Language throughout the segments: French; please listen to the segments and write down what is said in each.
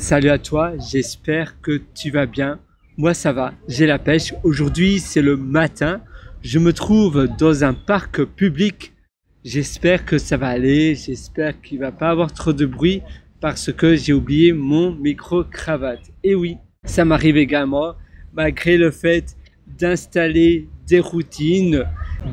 Salut à toi, j'espère que tu vas bien. Moi ça va, j'ai la pêche. Aujourd'hui c'est le matin, je me trouve dans un parc public. J'espère que ça va aller, j'espère qu'il va pas avoir trop de bruit parce que j'ai oublié mon micro-cravate. Et oui, ça m'arrive également, malgré le fait d'installer des routines,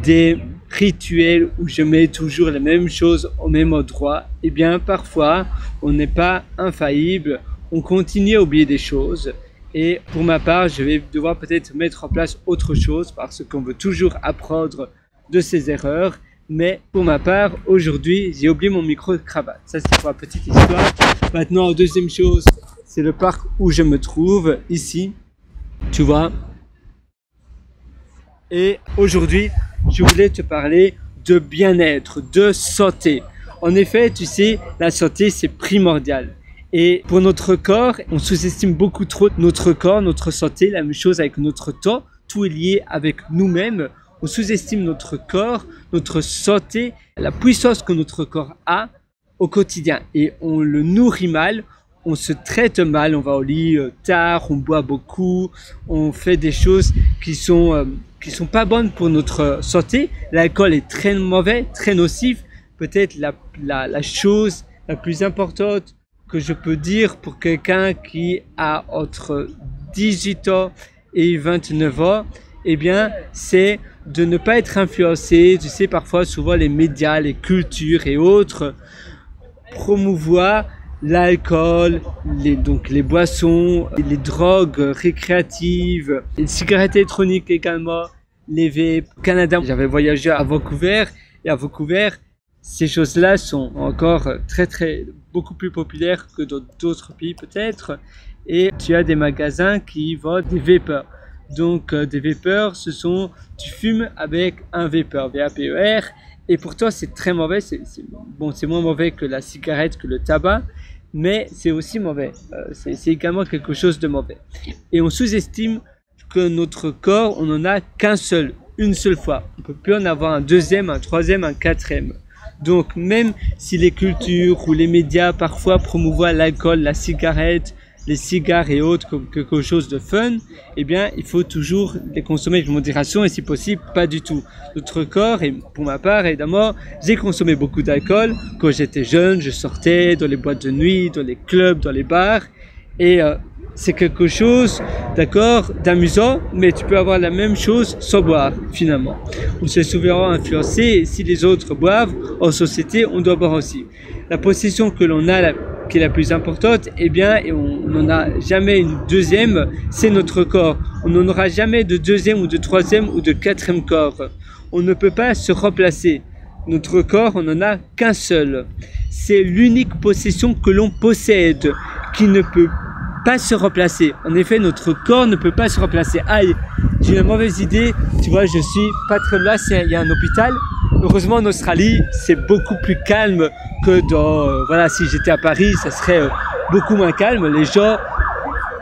des rituels où je mets toujours les mêmes choses au même endroit. Et bien parfois on n'est pas infaillible, on continue à oublier des choses. Et pour ma part, je vais devoir peut-être mettre en place autre chose parce qu'on veut toujours apprendre de ses erreurs. Mais pour ma part, aujourd'hui, j'ai oublié mon micro-cravate. Ça, c'est pour la petite histoire. Maintenant, deuxième chose, c'est le parc où je me trouve, ici. Tu vois. Et aujourd'hui, je voulais te parler de bien-être, de santé. En effet, tu sais, la santé, c'est primordial. Et pour notre corps, on sous-estime beaucoup trop notre corps, notre santé, la même chose avec notre temps. Tout est lié avec nous-mêmes. On sous-estime notre corps, notre santé, la puissance que notre corps a au quotidien. Et on le nourrit mal, on se traite mal, on va au lit tard, on boit beaucoup, on fait des choses qui sont pas bonnes pour notre santé. L'alcool est très mauvais, très nocif. Peut-être la chose la plus importante que je peux dire pour quelqu'un qui a entre 18 ans et 29 ans, eh bien, c'est de ne pas être influencé. Tu sais, parfois, souvent, les médias, les cultures et autres promouvoient l'alcool, donc les boissons, les drogues récréatives, les cigarettes électroniques également, les vapes. Au Canada, j'avais voyagé à Vancouver et à Vancouver, ces choses-là sont encore beaucoup plus populaires que dans d'autres pays peut-être. Et tu as des magasins qui vendent des vapeurs. Donc des vapeurs, tu fumes avec un vapeur, V-A-P-E-R. Et pourtant c'est très mauvais, c'est moins mauvais que la cigarette, que le tabac. Mais c'est aussi mauvais, c'est également quelque chose de mauvais. Et on sous-estime que notre corps, on n'en a qu'un seul, une seule fois. On ne peut plus en avoir un deuxième, un troisième, un quatrième. Donc même si les cultures ou les médias parfois promouvoient l'alcool, la cigarette, les cigares et autres comme quelque chose de fun, eh bien il faut toujours les consommer avec modération et si possible pas du tout. Notre corps, et pour ma part évidemment, j'ai consommé beaucoup d'alcool quand j'étais jeune, je sortais dans les boîtes de nuit, dans les clubs, dans les bars et c'est quelque chose, d'accord, d'amusant, mais tu peux avoir la même chose sans boire, finalement. On se souvent influencé et si les autres boivent, en société, on doit boire aussi. La possession que l'on a, qui est la plus importante, eh bien, et on n'en a jamais une deuxième, c'est notre corps. On n'en aura jamais de deuxième ou de troisième ou de quatrième corps. On ne peut pas se remplacer. Notre corps, on n'en a qu'un seul. C'est l'unique possession que l'on possède, qui ne peut pas se remplacer. En effet, notre corps ne peut pas se remplacer. Aïe, j'ai une mauvaise idée. Tu vois, je suis pas très loin, il y a un hôpital. Heureusement, en Australie, c'est beaucoup plus calme que dans... voilà, si j'étais à Paris, ça serait beaucoup moins calme. Les gens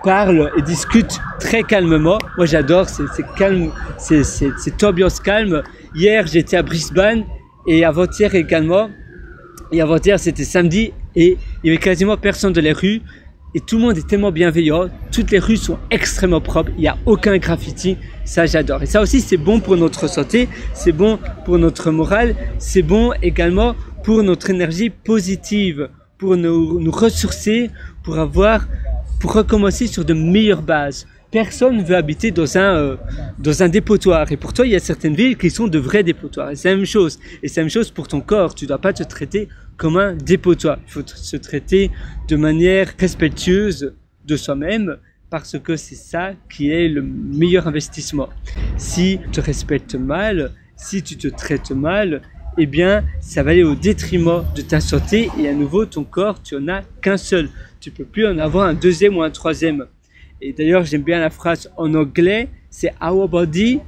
parlent et discutent très calmement. Moi, j'adore, c'est calme, c'est ambiance calme. Hier, j'étais à Brisbane et avant-hier également. Et avant-hier, c'était samedi et il y avait quasiment personne dans les rues. Et tout le monde est tellement bienveillant, toutes les rues sont extrêmement propres, il n'y a aucun graffiti, ça j'adore. Et ça aussi c'est bon pour notre santé, c'est bon pour notre morale, c'est bon également pour notre énergie positive, pour nous ressourcer, pour recommencer sur de meilleures bases. Personne ne veut habiter dans un dépotoir et pourtant il y a certaines villes qui sont de vrais dépotoirs. Et c'est la même chose. Et c'est la même chose pour ton corps. Tu ne dois pas te traiter comme un dépotoir. Il faut se traiter de manière respectueuse de soi-même parce que c'est ça qui est le meilleur investissement. Si tu te respectes mal, si tu te traites mal, eh bien ça va aller au détriment de ta santé et à nouveau ton corps, tu n'en as qu'un seul. Tu ne peux plus en avoir un deuxième ou un troisième. Et d'ailleurs, j'aime bien la phrase en anglais, c'est our body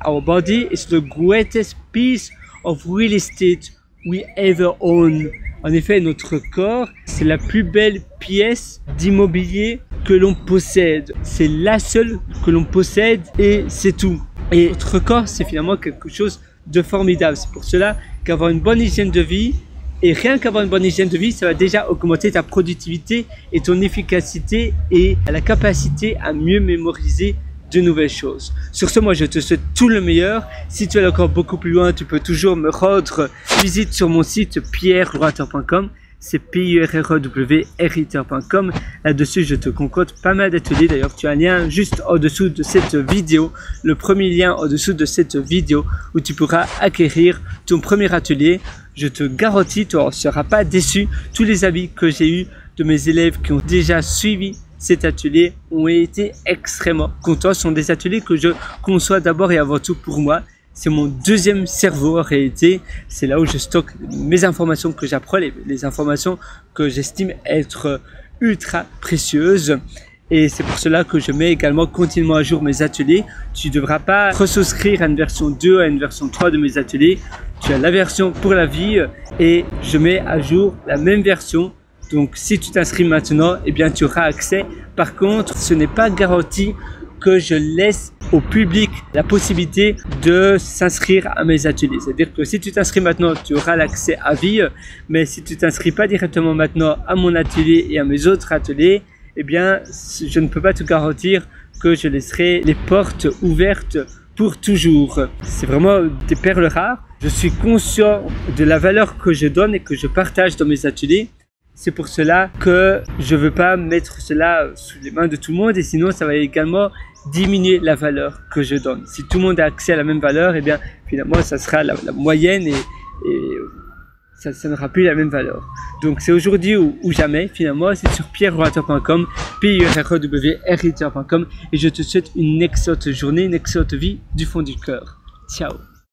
is the greatest piece of real estate we ever own. En effet, notre corps, c'est la plus belle pièce d'immobilier que l'on possède. C'est la seule que l'on possède et c'est tout. Et notre corps, c'est finalement quelque chose de formidable. C'est pour cela qu'avoir une bonne hygiène de vie Et rien qu'avoir une bonne hygiène de vie, ça va déjà augmenter ta productivité et ton efficacité et la capacité à mieux mémoriser de nouvelles choses. Sur ce, moi je te souhaite tout le meilleur. Si tu es encore beaucoup plus loin, tu peux toujours me rendre visite sur mon site pierrewriter.com. C'est pierrewriter.com. Là-dessus, je te concocte pas mal d'ateliers. D'ailleurs, tu as un lien juste au-dessous de cette vidéo, le premier lien au-dessous de cette vidéo où tu pourras acquérir ton premier atelier. Je te garantis, tu ne seras pas déçu. Tous les avis que j'ai eus de mes élèves qui ont déjà suivi cet atelier ont été extrêmement contents. Ce sont des ateliers que je conçois d'abord et avant tout pour moi. C'est mon deuxième cerveau en réalité. C'est là où je stocke mes informations que j'apprends, les informations que j'estime être ultra précieuses. Et c'est pour cela que je mets également continuellement à jour mes ateliers. Tu ne devras pas resouscrire à une version 2, à une version 3 de mes ateliers. Tu as la version pour la vie et je mets à jour la même version. Donc si tu t'inscris maintenant, eh bien tu auras accès. Par contre, ce n'est pas garanti que je laisse au public la possibilité de s'inscrire à mes ateliers. C'est-à-dire que si tu t'inscris maintenant, tu auras l'accès à vie. Mais si tu t'inscris pas directement maintenant à mon atelier et à mes autres ateliers, eh bien je ne peux pas te garantir que je laisserai les portes ouvertes pour toujours. C'est vraiment des perles rares. Je suis conscient de la valeur que je donne et que je partage dans mes ateliers. C'est pour cela que je ne veux pas mettre cela sous les mains de tout le monde et sinon ça va également diminuer la valeur que je donne. Si tout le monde a accès à la même valeur, eh bien finalement ça sera la moyenne et ça n'aura plus la même valeur. Donc c'est aujourd'hui ou jamais finalement. C'est sur pierrewriter.com, pierrewriter.com et je te souhaite une excellente journée, une excellente vie du fond du cœur. Ciao.